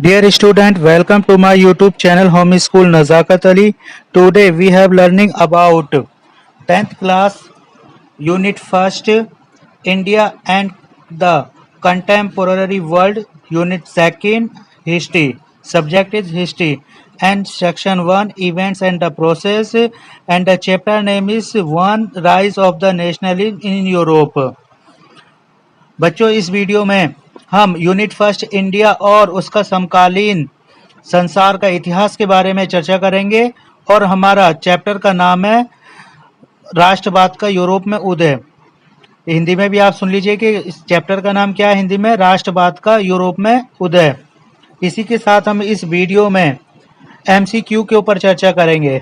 Dear student, welcome to my YouTube channel Home School Nazakat Ali. Today we have learning about 10th class Unit 1st India and the Contemporary World. Unit 2nd History. Subject is History and Section 1 Events and the Process, and the chapter name is One Rise of the Nationalism in Europe. बच्चों, इस video में हम unit first India और उसका समकालीन संसार का इतिहास के बारे में चर्चा करेंगे और हमारा चैप्टर का नाम है राष्ट्रवाद का यूरोप में उदय। हिंदी में भी आप सुन लीजिए कि इस चैप्टर का नाम क्या है हिंदी में, राष्ट्रवाद का यूरोप में उदय। इसी के साथ हम इस वीडियो में एमसीक्यू के ऊपर चर्चा करेंगे।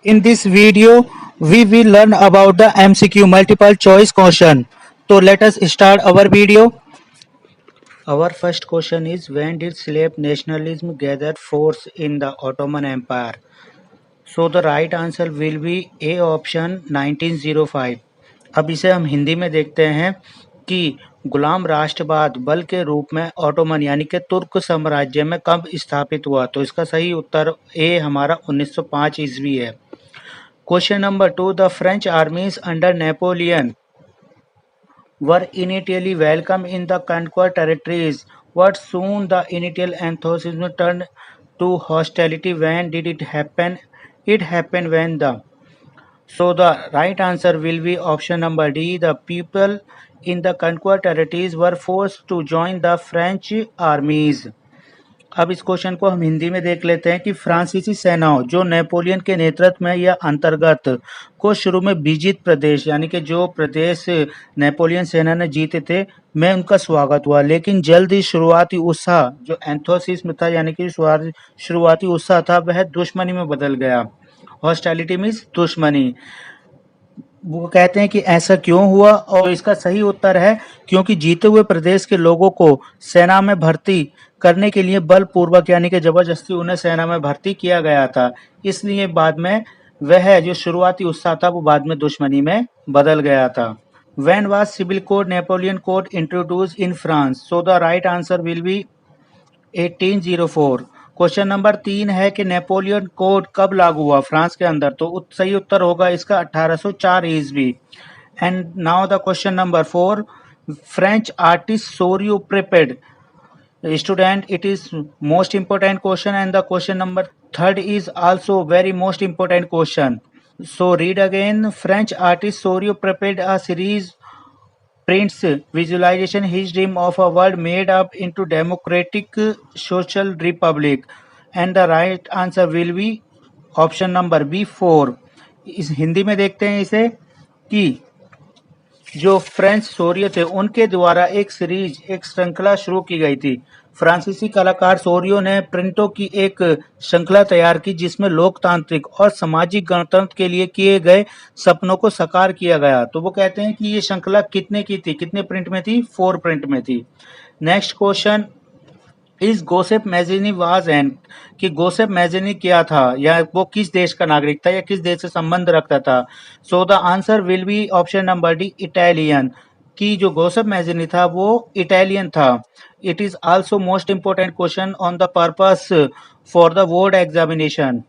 In this video we will learn about the MCQ multiple choice question. So let us start our video. Our first question is, when did slave nationalism gather force in the Ottoman Empire? So the right answer will be A option 1905. अब इसे हम हिंदी में देखते हैं कि गुलाम राष्ट्रवाद बल के रूप में ऑटोमन यानी कि तुर्क साम्राज्य में कब स्थापित हुआ। तो इसका सही उत्तर ए हमारा 1905 ईस्वी है। Question number 2, the French आर्मीज under Napoleon were initially welcome in the conquered territories, but soon the initial enthusiasm turned to hostility. When did it happen? It happened when the... So the right answer will be option number D. The people in the conquered territories were forced to join the French armies. अब इस question को हम हिंदी में देख लेते हैं कि फ्रांसीसी सेनाओं जो नेपोलियन के नेतृत्व में या अंतर्गत को शुरू में विजित प्रदेश यानी कि जो प्रदेश नेपोलियन सेना ने जीते थे में उनका स्वागत हुआ, लेकिन जल्द ही शुरुआती उत्साह जो एंथोसिज्म था यानी कि शुरुआती उत्साह था वह दुश्मनी में बदल गया। हॉस्टिलिटी मीन्स दुश्मनी। वो कहते हैं कि ऐसा क्यों हुआ, और इसका सही उत्तर है क्योंकि जीते हुए प्रदेश के लोगों को सेना में भर्ती करने के लिए बलपूर्वक यानी कि जबरदस्ती उन्हें सेना में भर्ती किया गया था, इसलिए बाद में वह जो शुरुआती उत्साह था वो बाद में दुश्मनी में बदल गया था। When was civil code Napoleon code introduced in France? So the right answer will be 1804। Question number 3 है कि नेपोलियन कोड कब लागू हुआ फ्रांस के अंदर, तो सही उत्तर होगा इसका 1804 ईस्वी। And now the question number 4, French artist Sorrieu prepared student, it is most important question, and the question number 3 is also very most important question. So read again. French artist Sorio prepared a series prints visualization his dream of a world made up into democratic social republic, and the right answer will be option number B 4। इस हिंदी में देखते हैं इसे कि जो French Sorio थे उनके द्वारा एक श्रृंखला शुरू की गई थी। फ्रांसीसी कलाकार सोरियो ने प्रिंटों की एक श्रृंखला तैयार की जिसमें लोकतांत्रिक और सामाजिक गणतंत्र के लिए किए गए सपनों को साकार किया गया। तो वो कहते हैं कि ये श्रृंखला कितने की थी, कितने प्रिंट में थी, 4 प्रिंट में थी। Next question is Giuseppe Mazzini was and, कि गोसेप मैजिनी क्या था या वो किस देश का नागरिक था या किस देश से संबंध रखता था। So the answer will be option number D Italian, कि जो गोसेप मैजिनी था वो इटालियन था। It is also most important question on the purpose for the board examination.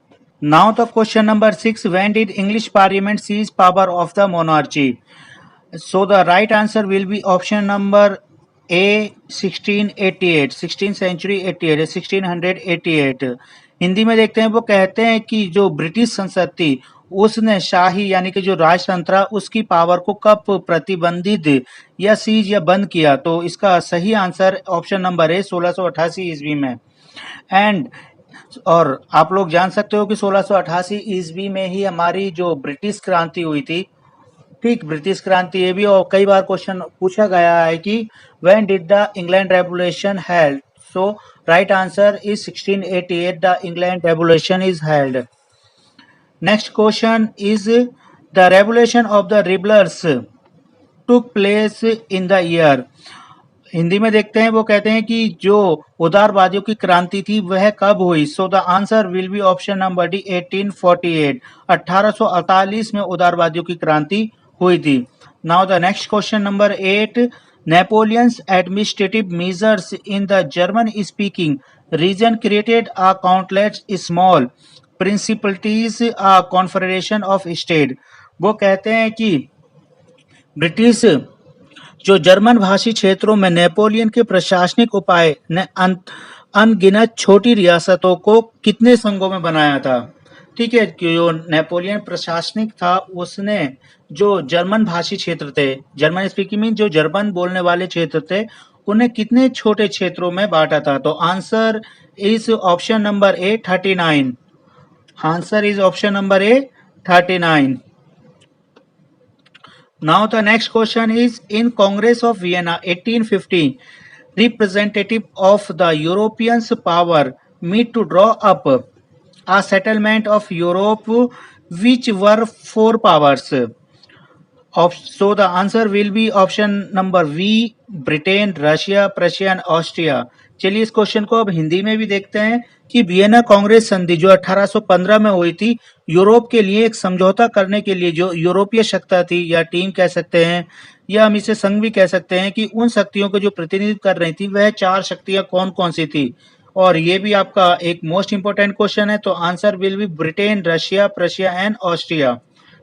Now the question number 6, when did English parliament seize power of the monarchy. So the right answer will be option number A 1688, 16th century 88, 1688। Hindi में देखते हैं, वो कहते हैं कि जो British संसद थी उसने शाही यानी कि जो राजतंत्र उसकी पावर को कब प्रतिबंधित या सीज या बंद किया। तो इसका सही आंसर ऑप्शन नंबर है 1688 ईस्वी में। एंड और आप लोग जान सकते हो कि 1688 ईस्वी में ही हमारी जो ब्रिटिश क्रांति हुई थी, ठीक, ब्रिटिश क्रांति। ये भी और कई बार क्वेश्चन पूछा गया है कि when did the England revolution held. So right answer is 1688 the England revolution is held. Next question is the revolution of the rebels took place in the year. Hindi में देखते हैं, वो कहते हैं कि जो उदारवादियों की क्रांति थी वह कब हुई। सो the answer will be option number D 1848, 1848 में उदारवादियों की क्रांति हुई थी। Now the next question number 8, Napoleon's administrative measures in the German-speaking region created a countless small principalities, a confederation of state. वो कहते हैं कि ब्रिटिश जो जर्मन भाषी क्षेत्रों में नेपोलियन के प्रशासनिक उपाय ने अनगिनत छोटी रियासतों को कितने संघों में बनाया था। ठीक है, कि जो नेपोलियन प्रशासनिक था उसने जो जर्मन भाषी क्षेत्र थे, जर्मन स्पीकिंग मीन जो जर्मन बोलने वाले क्षेत्र थे, उन्हें कितने छोटे क्षेत्रों में बांटा था। तो answer is option number A 39। Answer is option number A 39। Now the next question is, in Congress of Vienna 1815, representative of the Europeans power meet to draw up a settlement of Europe, which were four powers. So the answer will be option number V, Britain, Russia, Prussia and Austria. चलिए इस question को अब हिंदी में भी देखते हैं कि Vienna Congress संधि जो 1815 में हुई थी, यूरोप के लिए एक समझौता करने के लिए जो यूरोपीय शक्ति थी या टीम कह सकते हैं या हम इसे संघ भी कह सकते हैं, कि उन शक्तियों को जो प्रतिनिधित्व कर रही थी वह चार शक्तियां कौन कौन सी थी। और ये भी आपका एक मोस्ट इंपोर्टेंट क्वेश्चन है। तो answer will B Britain, Russia, Prussia and Austria.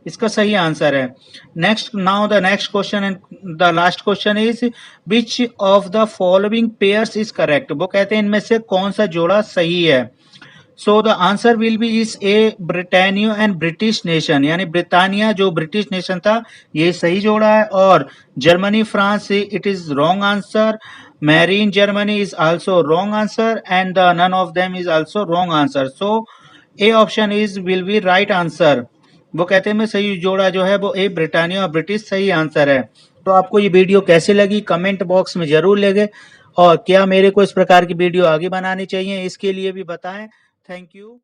इसका सही आंसर है। Next, now the next question and the last question is, which of the following pairs is correct. वो कहते हैं इनमें से कौन सा जोड़ा सही है। So the answer will be is A, Britannia and British nation, यानी ब्रिटानिया जो ब्रिटिश नेशन था ये सही जोड़ा है, और Germany France it is wrong answer. Marine Germany is also wrong answer and the none of them is also wrong answer. So A option is will be right answer. वो कहते हैं मैं सही जोड़ा जो है वो ए, ब्रिटानिया और ब्रिटिश सही आंसर है। तो आपको ये वीडियो कैसी लगी कमेंट बॉक्स में जरूर लिखें, और क्या मेरे को इस प्रकार की वीडियो आगे बनानी चाहिए इसके लिए भी बताएं। Thank you.